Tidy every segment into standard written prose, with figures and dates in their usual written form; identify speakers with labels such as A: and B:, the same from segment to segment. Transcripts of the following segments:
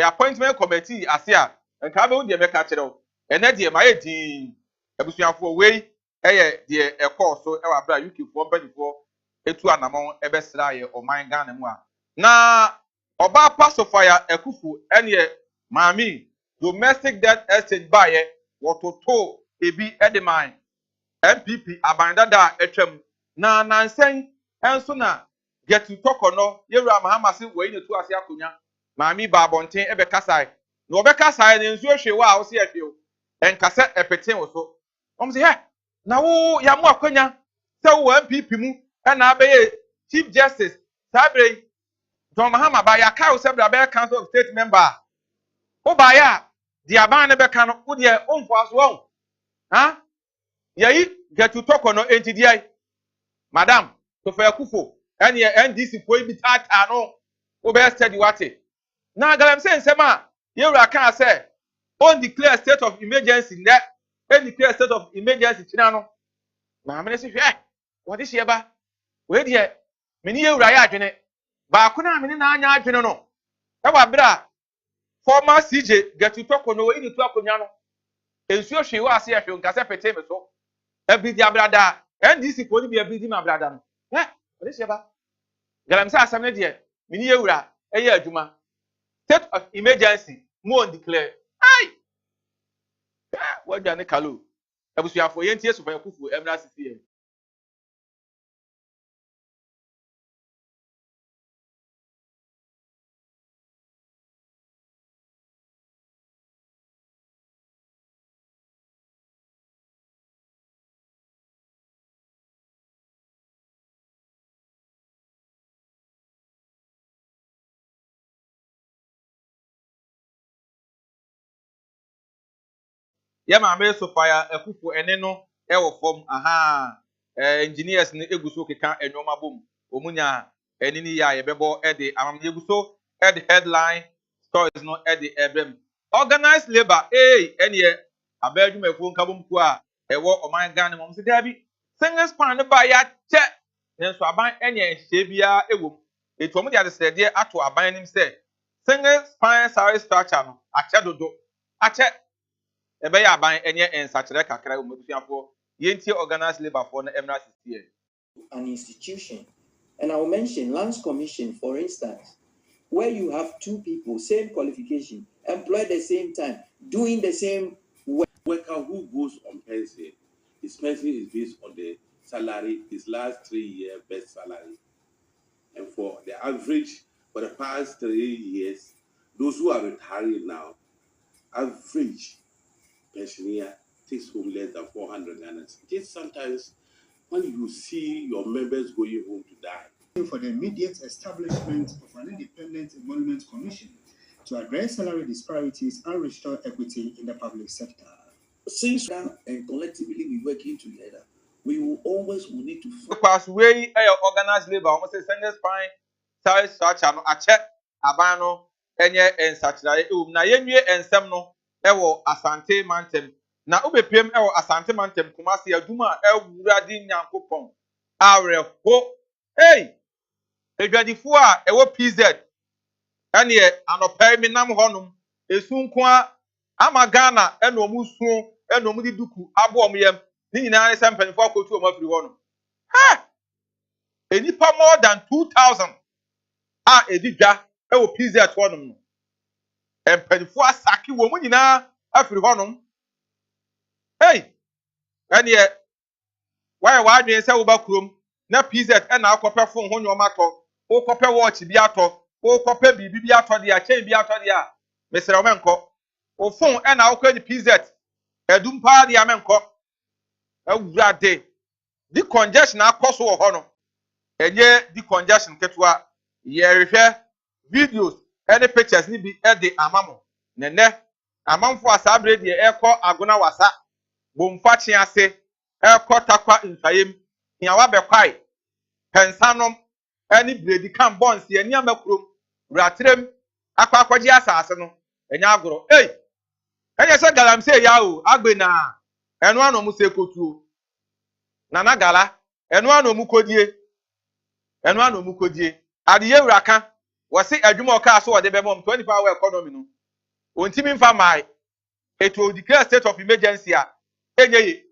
A: appointment committee asia nka be wo de meka kire wo ene de ma yedi abusuafo we de ekọ so wa bra UK fo mpanifo etu anamon ebesra ye oman Ghana mu a na oba pasofaya ekufu ene mami domestic debt exchange baye wototo ebi edeman MPP abandada etwam na nansen enso na get to talk no yewura mahamasi we ne tu ase akonya mami ba bonten ebekasai na obekasai ne nsu ehwe wa wo se ehwe o enkasa epeten wo so om se he na wo ya mu akonya se wo MPP mu na abeye chief justice sabre John Mahama ba ya kai wo se bra be council of state member wo ba ya di aban ne beka no wo de omfo aso wo ha yayi get to talk no entidiai madam to fa yakufo ene NDC ko bi tata no wo be study wate na galam say nsema yewura kan say on declare state of emergency ne and declare state of emergency china no na amene se hwe wo de hye ba we de meni yewura ya adwene ba ko na amene na anya adwene no e wa bra former CJ get to talk no we ni tu akonya no ensuo hwe wa ase hwe nkase pete me so ebidi abrada NDC ko ni bi ebidi ma abrada no wo de hye ba galam say asam ne de meni yewura eye adwuma state of emergency mo on declare ai what jane kalo abusuafo yentie so fa yakufu emra sisi ya ma me so fa ya akufu ene no e wo fom aha engineers ni eguso keka enwoma bom omunya eni ni ya ye bebo e de amam eguso e de headline stories no e de ebem organized labor ene abadwuma efu nkabom ku a ewo oman Ghana mom se dabi singles pan ne ba ya che nenso aban ene ehye bia ewom etu omu de adesede ato aban nim se singles pan salary structure no ache dodo ache ebe ya ban enye ensachire kakra omabusuafo yentie organized labor for na emra CCA
B: an institution. And I will mention Lands Commission, for instance, where you have two people, same qualification, employed at the same time, doing the same work.
C: Worker who goes on pension, his pension is based on the salary, his last 3 year best salary. And for the average, for the past 3 years, those who are retiring now, average pensioner takes home less than 400 Ghana. Just sometimes when you see your members going home to die.
D: For the immediate establishment of an independent emolument commission to address salary disparities and restore equity in the public sector.
B: Since now and collectively we working together, we will need to
A: pass way organized labor almost say singles pan salary structure no ache aban no enye ensachira na yenwie ensem no ewo asante mantem na obepiem ewo asante mantem kumasi aduma ewurade nyankopon awrefo edwadifo a ewo PZ ene anopai minam honum esunko a ama Ghana ene omusu ene omudi duku abo omyem ni nyina ne sempanifo akotu omafiri honum enipa more than 2000 a edidwa ewo PZ honum no empanifo asaki wo mu nyina afiri honum ene why wadwen se wo ba krom na PZ na akopɛ fon ho nyoma to wo kopɛ watch bi ato wo kopɛ bibi bi ato de a chain bi ato de a mesere o menko wo fon na wo kwani PZ edum pa de a menko awurade di congestion akoso wo ho no enye di congestion ketua ye rehwɛ videos any pictures ni bi de amamo nene amamfo asabre de ekɔ agona wasa bomfa kye ase ekɔ takwa nsayem hiawa bekwai pensanom ani bredi kan bonds ye ni amakrom ratrem akwa akwaji asase no enya agoro enye se galam se ya o agbena enu anom se kotuo nana gala enu anom kodie ade ye wuraka was see a jumo car so the bemom 24-hour economy no. Ontimi mfa mai. It will declare state of emergency a. Enye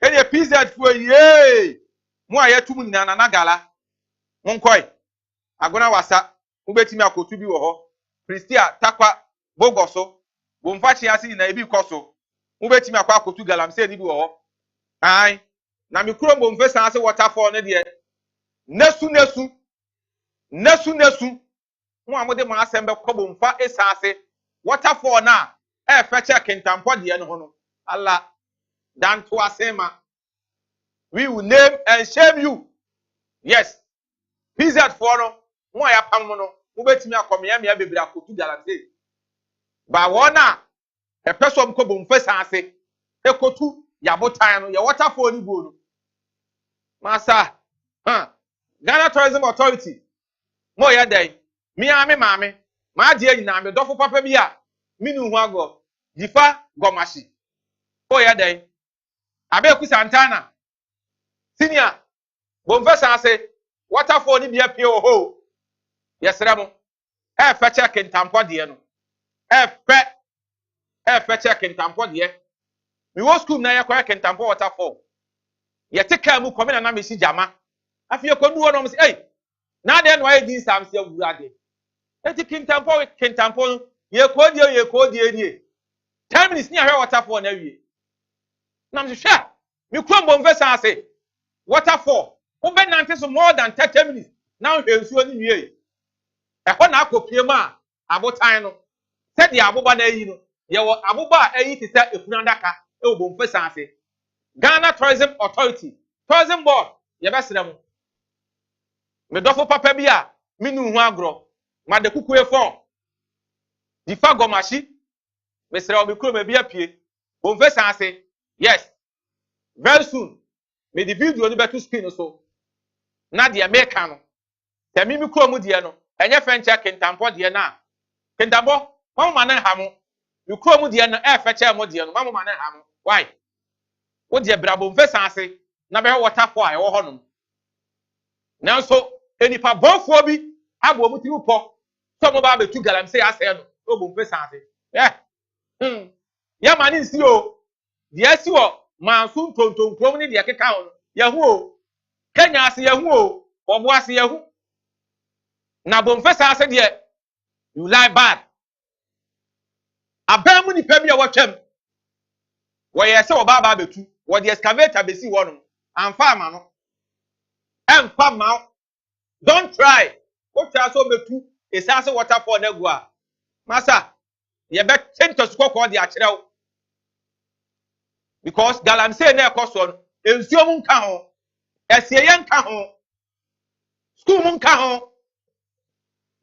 A: PZ for ye. Mo aye tumu na nagala. Monkoi. Agona wasa. Ubetimi akotu bi wo ho. Christia takwa bogoso. Bomfa chiasi na ebi koso. Ubetimi akwa akotu galamse ni bi wo ho. Ai. Na mikuro bomfe sanse waterfall ne de. Nesu. Mo amode mo asembe ko bomfa esase. Waterfall na. Feche kintampo de no ho no. Allah. Dan to asema. We will name and shame you. Yes. PZ for no. Mo ya pam no. Mo betimi akomya me bebira kotu galamse. Ba wona e person ko bomfa sanse. Ekotu yabotan no ye waterfall ni go no. Masa, Ghana Tourism Authority. Mo ya dai. Mi ame maame. Ma die nyina me dofo papa bi a. Mi nu hu ago. Jifa gomashi. O ya dai. Abeku Santana. Senior. Bomfesa ase waterfall ni bia pie ho. Yesere mo. Feche kentampo de no. Feche kentampo de. Mi wo school na yakwa kentampo waterfall. Yete ka mu komena na me si jama. Afie ko duwo no mo say, na de no ayi din sam se awurade. Eti kentampo ye ko die 10 minutes ni ahwe waterfall na wie. Na me hwe. Me krom bomfesa ase waterfall. Wo be nante so more than 30 minutes. Now hwe nsuo ni wie. Ehọ na akopie ma abotan no. Se de aboba na yi no. Ye wo aboba ayi ti se efunandaka e wo bomfesa ase. Ghana Tourism Authority, Tourism Board, ye besere mo. Me dofo papa bi a minu hu agro. Ma de kukue fon. Di fa gomashi. Me sere o me kuro me bi apie. Bomfesa ase. Yes. Very soon. Me the video ni betu screen so. Na de America no. Te mi kuro mu de no. Enye fenche kentampo de na. Kentampo, mamu manen hamu. Mi kuro mu de no feche mo de no. Mamu manen hamu. Why? Wo de brabo mfesa ase na be waterfall a wo honom. Nanso enipa bonfo bi abo mu tiru po. So mo ba betu galamse ase no. Obo mfesa ase. Ya mani nsi o. De asi wo mansu tonton krom ni de keka ho no. Yahu o. Kenya ase yahu o. Obo ase yahu. Na bo mfesa ase de you lie bad. Abamu ni pa bi a watwam. Wo ye se wo ba betu. Wo de excavator besi wo no. Amfa ama no. Emfa ma. Don't try. What try so betu esase waterfall na gu a. Masa, ye be tento sukoko de a kire wo. Because galamse na ekoso no, ensuo mu nka ho. Esieye nka ho. School mu nka ho.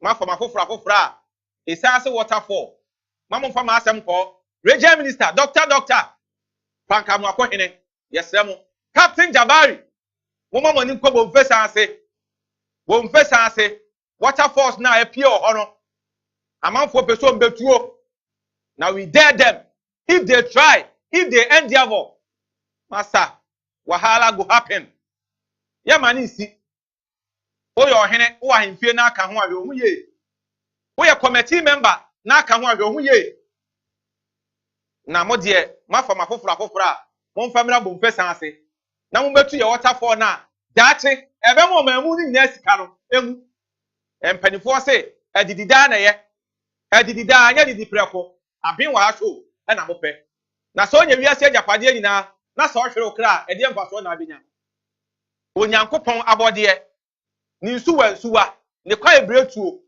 A: Ma for afofra esase waterfall. Ma mo fa ma asem ko. Regional Minister, Doctor. Panka mu akohene. Yesre mo. Captain Jabari. Mo ma mo ni nko bo mfesa ase. Bomfesa ase waterfalls na apie ho no. Amanfo peso mbetuo. Now we dare them. If they try, if they endeavor, master, wahala go happen. Ya mani si. Oyo ohene, wo ahemfie na aka ho ahwe ohu ye. Wo committee member na aka ho ahwe ohu ye. Na mo de mafa afofra mo famira bomfesa ase. Na mo betu ye waterfall na dache ebe mo mamu ni nyina sika no emu. Empanifo se adidida na ye. Adidida anya didi preko. Abin wa aso e na mo pe. Na so nya wiase agapade nyina na so hwere okra e de mfaso na abenya. Onyankopon abode ni nsuwa ne kwa ebretuo.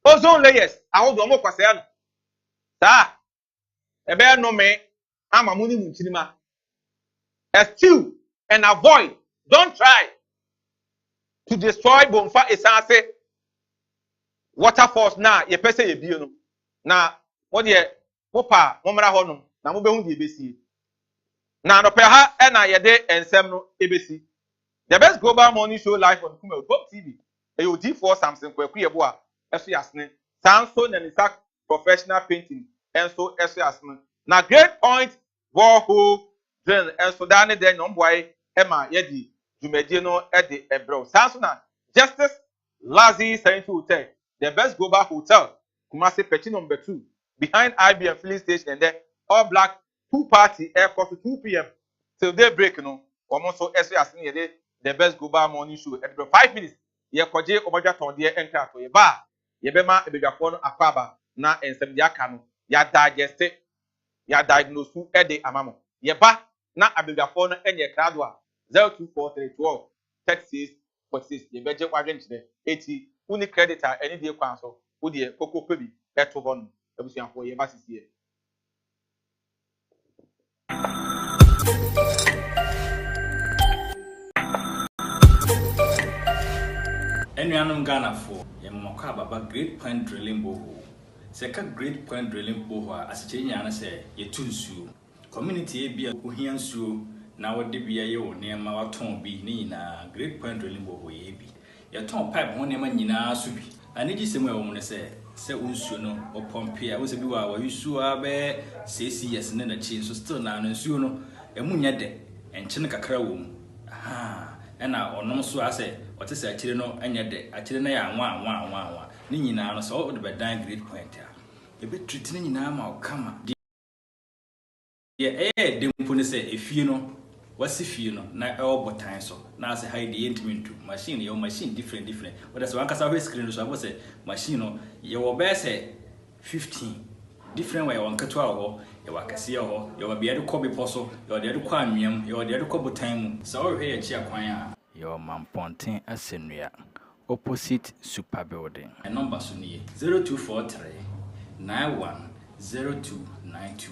A: Ozone layers ahodo mo kwase ya no. Da ebe no me ama mu ni munchirima. Eschew and avoid. Don't try to destroy bomfa esase waterfalls na ye pese ye bie no. Na wo de mopa momra ho no na mo behu de ebesi. Na no pe ha e na ye de ensem no ebesi. The best global morning show live on KUMAWOOD TV. Eyo D4 Samson Kwaku Yebo a eso yasne. Sanso na nisa professional painting enso eso yasne. Na Great Point borehole drill enso dane de nomboy ema ye di dwumadie no e de ebro. Sanso na Justice Lazi Saintu Hotel. the best global hotel, Kumasi Petit number 2, behind IBM filling station, and then all black 2-party air course to 2 p.m. till daybreak, you know. Almost so as the best global morning show at 5 minutes. Ye kwaje omaja ton de enka to ye ba ye bema ebedwafo no akwaba na ensem dia ka no ya digest ya diagnose e de amamo ye ba na abedwafo no enye krado a 024312 3646 ye beje kwadwe nchire eti uni creditor eni de kwan so wo de koko pebi eto bo no abusuafo ye ba sisie.
E: Enuanum Ghana for Yamaka Baba Great Point Drilling Boho. Second Great Point Drilling Boho as a China say, ye tunsu. Community be a Uhian Su, now what did be a yo near Mawaton be Nina, Great Point Drilling Boho ye be. Your ton pipe one name Nina Subi. I need you somewhere woman say Unsuno or Pompey. I was a biwa where you saw bear, say yes, and then a chin so still now and Suno, a munyade, and Chinaka Krawum. Ah, and now on no so I say. What is actually no any day? Actually, I want. Nina, no so the dying Great Point. A bit treating now, come. Yeah, didn't say if you know what's if you know, not all but time so. Now, say, hide the intimate machine, your machine different. But that's one cause I was screen, so I was a machine, your best 15 different way on Katuao, your Wakasio, your be able to copy postle, your dear quamium, your dear couple time. So here, cheer choir. Your man Pontin Assyria, opposite Super Building. A number Sunni 0243 910292.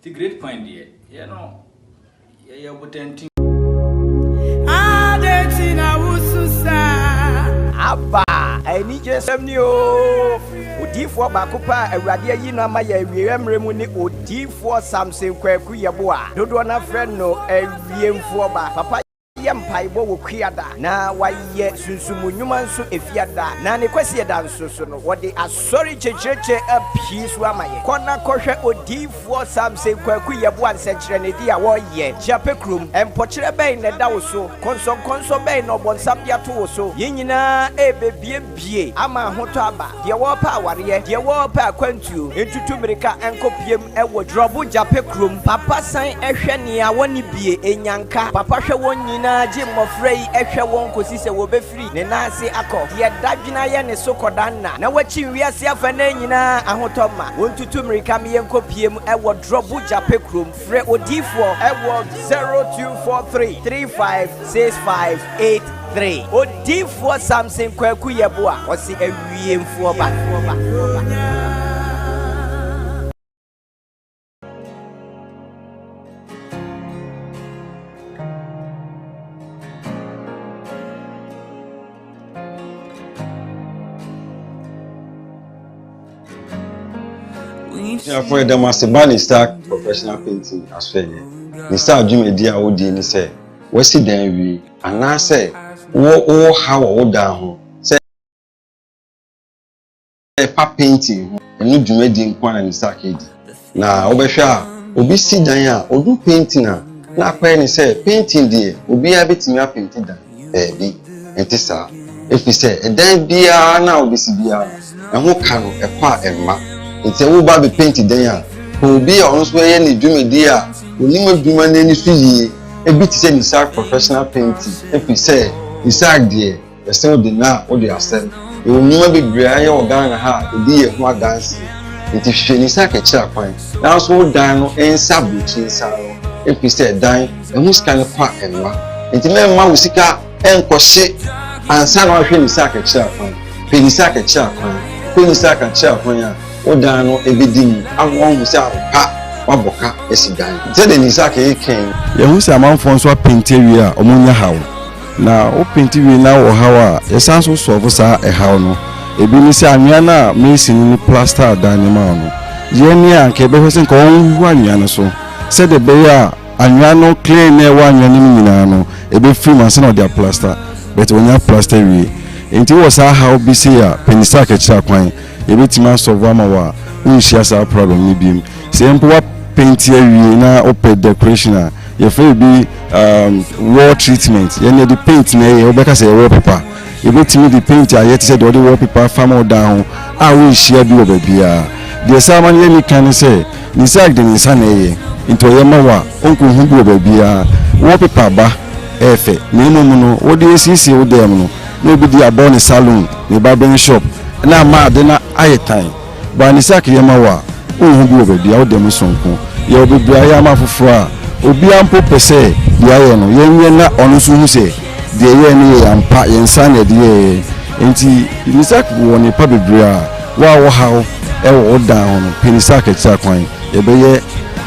E: The Great Point, dear, you know, you're pretending.
F: Abba, I need just some new. Odi4 bakopa awurade yi na ma ya wiemre mu ni odi4 Samson kwaku yeboa dodo na friend no awiemfo ba papa yempaibo wo kwiada na waye sunsumunwuma nso efiada na ne kwasi eda nso so no wode asori checheche apisu amaye kona kohwe odi4 Samson kwaku yeboa nsekire ne dia wo ye japekrum empokire ben ne da wo so konso ben no bonsam dia to wo so yinyina ebebie ama hoto aba de wo pa aware de wo pa kwantuo entutu mirika enkopiem ewo drobu japekrum papa san ehwe ne a woni bie enyanka papa hwe wonyina Jim Mofrey ehwe won kosi se wo be free ne nase akọ ye dadwina ye ne sokodanna na wachi wiase afa na nyina ahotoma wontutu mirika me yenkopiem ewo drobu japekrum fre odifo ewo 0243356583 odifo Samson kwaku yeboa osi awiemfo ba
G: Yeah, for the master band start professional painting as well. We start doing a deal with the say, we see then we and now say, oh how old down say pa painting and no do me din kwan and start kid. Na obesha obi si dan ya odu painting na kwa ni say painting there obi abetimi a painting dan bi enti sa if we say dan bia na obi si bia na ho ka no e kwa emma. It's a woba be painted there. Who be honest where any dream dear, who never do man any fee, a bit said in sack professional painting. If we say, it's sack dear, the same of the now or the ascent. You will never be bright or Ghana ha, a dear who are dancing. It is she is sack a chap point. Now so dino and sabuchin sorrow. If we say dine, and who's kind of part and ma. And the man Mausika and crochet and son of him sack a chap point. Penny sack a chap point. Penny sack a chap point. Odano ebedin awon hu se apa waboka esidan se de nisaka eken ye hu se amanfo nso apenti wi a omunya hawo na o penti wi na wo hawo a ye san so so sa e hawo no ebi ni se anwea na mesin ni plaster dan ni ma no ye ni anke be hwese nko hu anwea no so se de be ya anwea no clean na wa anwea ni nyina no ebe free man se na dia plaster but onya plaster wi enti wo sa hawo bi se ya penisaka kira kwan ebitima solve amawa unshia sa problem ni bim se mpo wa paint ya wi na open decoration a ye fe bi wall treatment ye ne the paint na ye obeka say wall paper
H: ebetimi the paint a yet said the wallpaper farm down a we share bi obabia the sama ne mi kan say ni sag de nsa na ye into ye mawa onko hu bi obabia wallpaper ba efe na emu no wo de sisi wo dem no na obi di abon salon ne barbering shop na ma de na ayetan ba ni sag ye mawa hu bi obabia wo dem sonko ye obabia ya ma foforo a obi ampo pese dia ye no ye na onu so hu se de ye ni ampa ye nsa na de ye enti ni sag wo ni pa bebria wa wo hawo e wo down no penisa ketsa kwan ye be ye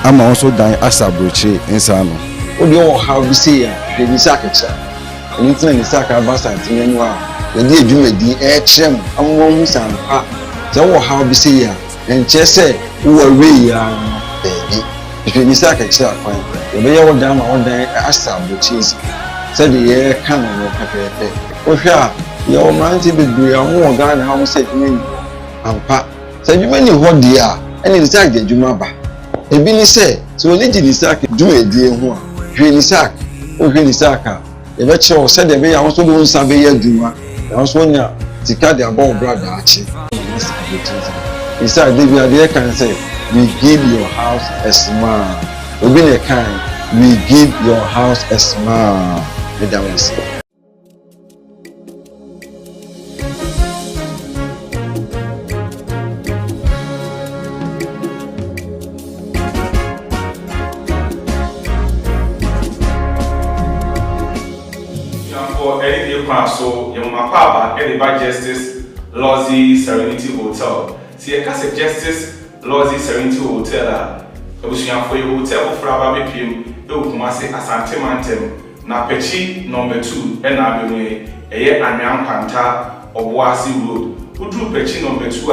H: ama also dan asabroche nsa no
G: o de wo hawo bi se ya penisa ketsa ni tin ni saka basa tin enu a ye de adwumadi e kyerem amwo hu sampa ze wo hawo bi se ya enche se wo we ya bebi penisa ketsa kwan ye be ye wo dan ma wo dan asabroche se de ye kan no pepepe o hwa ye o manti bebria ho ga na ha se tin ampa se bi mani ho dia ene ni sak de djuma ba ebi ni se so oni di ni sak djuma edie ho a hwe ni sak o hwe ni saka e be che o se de be ya ho so do nsa be ya djuma ya so nya tika de abo brother achi ni sak de bi ade kan say we give your house a smile obi ne kan we give your house a smile me da we say
A: so your mapaba Ediba Justice Lozzy Serenity Hotel. See a case Justice Lozzy Serenity Hotel. Obusuyan for your hotel for Fraba BPM, you Kumasi Asante Mantem, na Pechi number 2, and Abenue, a year and Yam Panta, Obuasi Road. Who drew Pechi number 2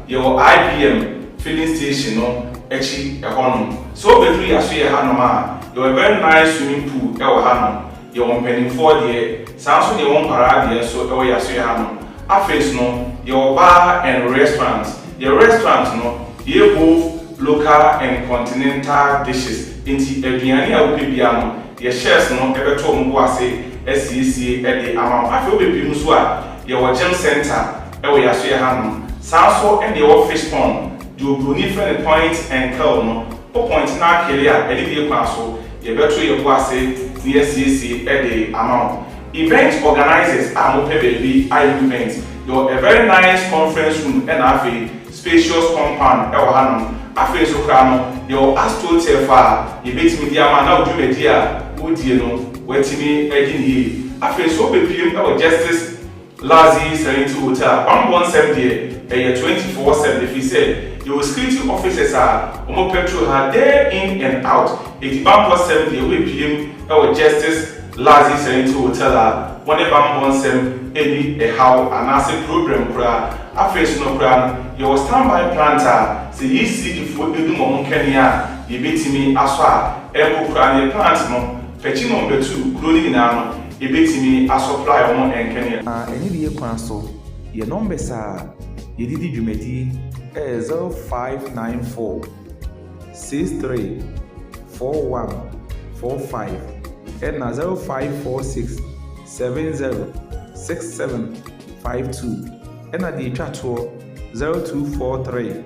A: your IBM filling station, no, Echi, a honum. So, between Yasui Hanoma, you a very nice swimming pool, El Hanum. You want penny for the sounds you want parade, so oh, yes, you have no. Face no, your bar and restaurants. Your restaurants no, you both local and continental dishes. Into Eviania Upiano, your chefs no, ever told Mwase, SCC, at the amount. I feel with Pimuswa, your gym center, oh, yes, you have no. Sounds and your fish pond, do different points and curl no, points now, Kelia, Eddie Paso, you better your Wase. CSCC at the amount. Event organizers are more baby events. You're a very nice conference room and a spacious compound. Afe so krano your astro tefa you bet media man now do media odi no wetimi egin here. Afe so bepiem our Justice Lozzy Serenity Hotel 117 there 24/7 if he said your security officers are omo petrol her day in and out. 117 we PM our Justice Lozzy Serenity Hotel whenever one sem any a how an asset program kra afresh no kra your standby planter say you see the food do mo Kenya you betimi aso a e kra ne plant no pechi number 2 growing na no e betimi a supply o mo en Kenya
I: eni bi ekwan so your numbers are ye didi dwumadi 0594 63 4145 and 0546 70 6752 and at the chat 0243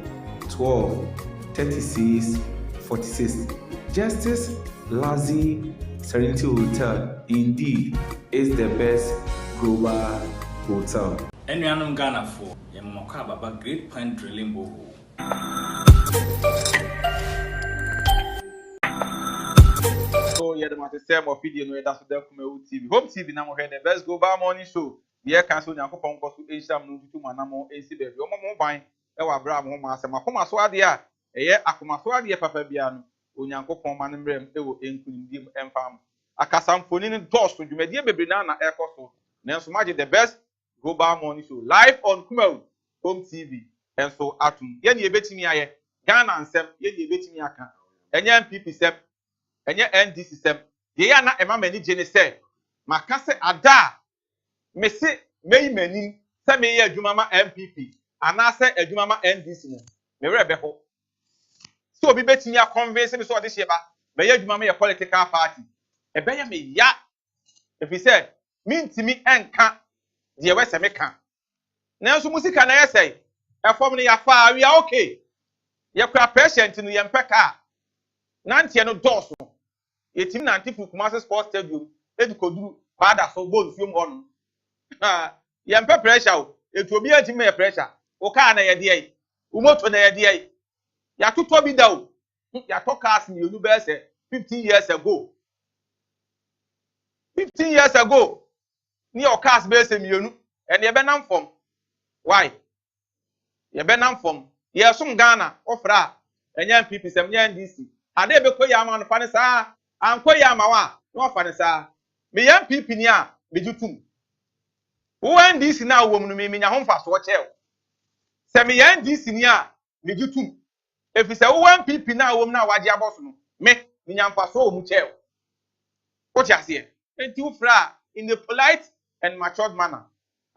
I: 12 36 46. Justice Lozzy Serenity Hotel indeed is the best global hotel.
E: Anyone Ghana for Yamakaba Great Point Drilling Borehole.
A: So yeah, the matter same of video no that's the KUMAWOOD TV. Home TV na mo head the best global morning show. The cancel Nyankopon ko so Asia no tutu manamo AC baby. Omo mo ban e wa bra mo ma asem akoma so ade a eye akoma so ade papa bia no Onyankopon man mrem e wo enkundim emfam. Akasa mfoni ni dos to dwumade bebre na ekoso. Nenso maje the best global morning show live on KUMAWOOD Home TV. And so atum ye ne ebetimi aye Ghana ansem ye ne ebetimi aka. Enye MPP sem enye NDC sem ye ya na ema mani je ne se maka se ada me se meyi mani se me ye adwuma ma MPP ana se adwuma ma NDC no me were be ho so obi betimi a convince me so ode hye ba me ye adwuma ma ye political party e be ye me ya if he said me ntimi enka die we se meka nanso musika na yesai efom ne yafa we are okay ye kura patient no ye mpeka nantie no dɔɔso yetim nante fu Kumasi Sports Stadium edukoduru kwada so ball fiom hɔ no ye mpe pressure o etu obi antimi ye pressure o ka na ye de yi o moto na ye de yi ya totɔ bi da o ya tɔ cars ni onu be se 15 years ago 15 years ago ni o cars be se mienu ene ye be nam fom why ye be nam fom ye som Ghana ofra enya MPP sem nya NDC ade be koyi ama no fa ne saa ankoyi ama wa no fa ne saa me ye MPP ni a me jutum wo NDC na wo mu no me nya ho mfa so chew se me ye NDC ni a me jutum efise wo MPP na wo mu na waje aboso no me nya mfa so wo mu chew what you say enti wo fra in a polite and matured manner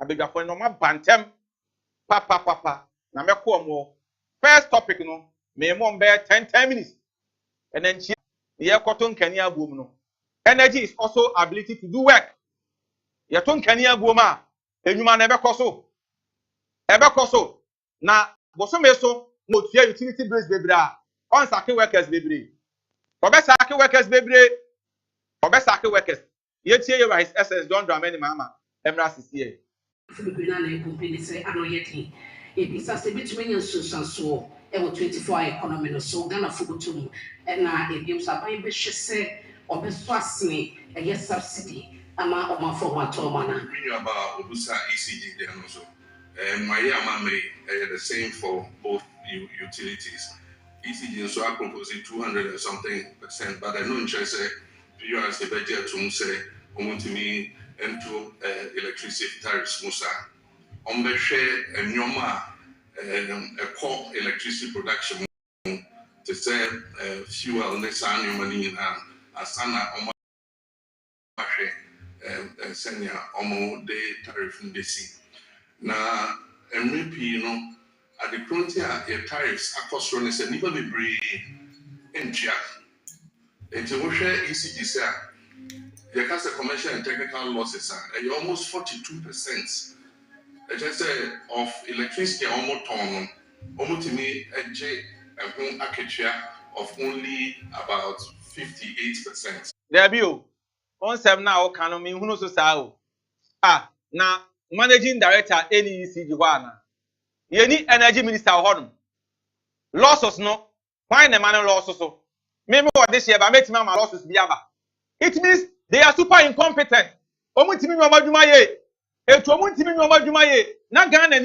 A: abegafo no ma bantem papa na me ko mo first topic no me mo be 10 minutes and then she ye koton kani abuom no energy is also ability to do work ye ton kani abuom a enwuma na ebe koso na boso me so mo tua utility bills bebre a on sake workers bebre obesake workers ye tie ye wise ss John Dramani mama emra sisiye
J: Filipina na company say anoyeti ebisa se bitumi nsusanso e wo 24 economy no so Ghana fubutum na ebiem saban be hwese obeso asene e subsidy ama omafo wato mana
C: we about obusa ECG there also my memory the same for both utilities ECG so I propose 200 and something %, but I know interest you as the budget to say want to me into electricity tariffs musa on the share and yoma a core electricity production to say fuel next annual money in asana on senior omo de tariff in DC na MVP no at the frontier tariffs across run is a never be brave in Chia into what share ECG say the cast commercial and technical losses are almost 42%. Just of electricity almost torn almost to me a J and home architecture of only about 58%.
A: there be o on sem na o kan me hunu so saa o na managing director NECG ho ana ye ni energy minister ho no losses no why na man losses so me what this year ba metima ma losses bi aba it means they are super incompetent omutimi nwa madwuma ye etu omutimi nwa madwuma ye na Ghana